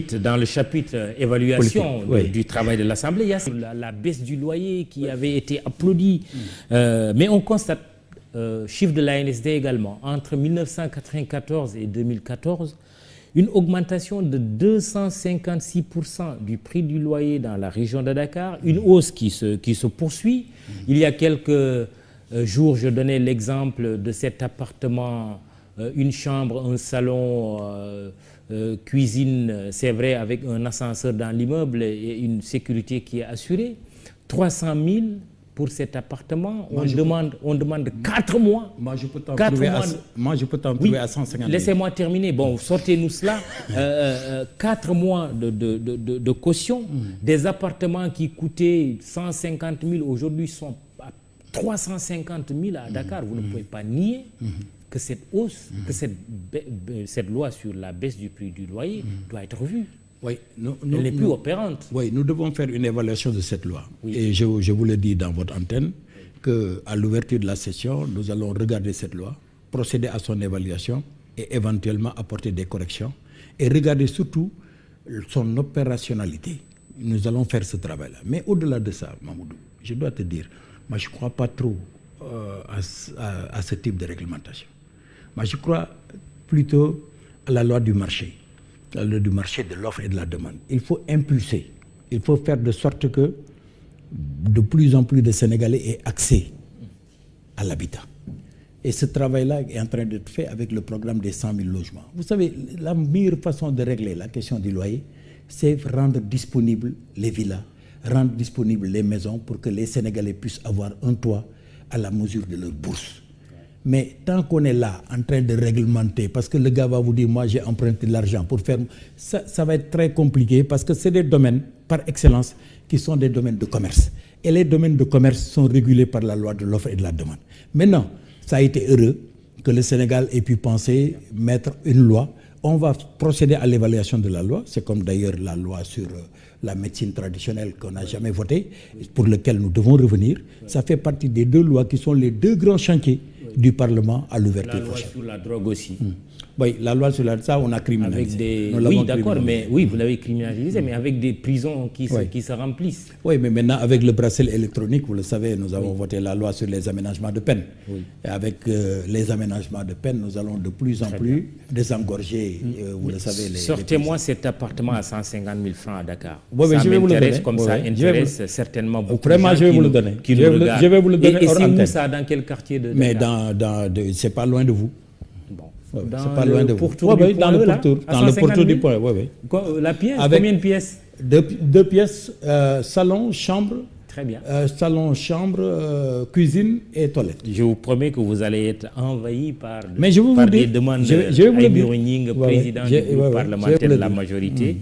limite, dans le chapitre évaluation du travail de l'Assemblée, il y a la baisse du loyer qui avait été applaudie. Mais on constate, chiffre de l'ANSD également, entre 1994 et 2014, une augmentation de 256% du prix du loyer dans la région de Dakar, une hausse qui se poursuit. Il y a quelques jours, je donnais l'exemple de cet appartement, une chambre, un salon, cuisine, c'est vrai, avec un ascenseur dans l'immeuble et une sécurité qui est assurée. 300 000 pour cet appartement, on demande 4 mois. Moi, je peux t'en trouver, à 150 000. Laissez-moi terminer. Bon, sortez-nous cela. 4 mois de caution. Des appartements qui coûtaient 150 000 aujourd'hui sont à 350 000 à Dakar. Vous ne pouvez pas nier que cette hausse, que cette loi sur la baisse du prix du loyer doit être revue. Oui, elle n'est plus opérante. Oui, nous devons faire une évaluation de cette loi. Oui. Et je vous le dis dans votre antenne, qu'à l'ouverture de la session, nous allons regarder cette loi, procéder à son évaluation et éventuellement apporter des corrections et regarder surtout son opérationnalité. Nous allons faire ce travail-là. Mais au-delà de ça, Mamoudou, je dois te dire, moi je ne crois pas trop à ce type de réglementation. Moi je crois plutôt à la loi du marché. Du marché de l'offre et de la demande. Il faut impulser, il faut faire de sorte que de plus en plus de Sénégalais aient accès à l'habitat. Et ce travail-là est en train d'être fait avec le programme des 100 000 logements. Vous savez, la meilleure façon de régler la question du loyer, c'est rendre disponibles les villas, rendre disponibles les maisons pour que les Sénégalais puissent avoir un toit à la mesure de leur bourse. Mais tant qu'on est là, en train de réglementer, parce que le gars va vous dire, moi j'ai emprunté de l'argent pour faire... Ça va être très compliqué parce que c'est des domaines, par excellence, qui sont des domaines de commerce. Et les domaines de commerce sont régulés par la loi de l'offre et de la demande. Maintenant, ça a été heureux que le Sénégal ait pu penser mettre une loi. On va procéder à l'évaluation de la loi. C'est comme d'ailleurs la loi sur la médecine traditionnelle qu'on n'a jamais votée, pour laquelle nous devons revenir. Ça fait partie des 2 lois qui sont les 2 grands chantiers du Parlement à l'ouverture prochaine. La loi sur la drogue aussi. Oui, la loi sur la drogue, ça on a criminalisé. Oui, d'accord, mais oui, vous l'avez criminalisé, mais avec des prisons qui se remplissent. Oui, mais maintenant avec le bracelet électronique, vous le savez, nous avons voté la loi sur les aménagements de peine. Et avec les aménagements de peine, nous allons de plus en plus désengorger, vous le savez. Sortez-moi cet appartement à 150 000 francs à Dakar. Ça m'intéresse comme ça intéresse certainement beaucoup de gens je vais vous le donner. Je vais vous le donner. Et c'est où ça, dans quel quartier de Dakar? Mais c'est pas loin de vous. Dans c'est pas loin de vous. Dans le pourtour du point, La pièce, combien de pièces? 2 pièces, salon, chambre. Très bien. Salon, chambre, cuisine et toilette. Je vous promets que vous allez être envahi par des demandes. Aïbur Gningue, président du groupe parlementaire de la majorité.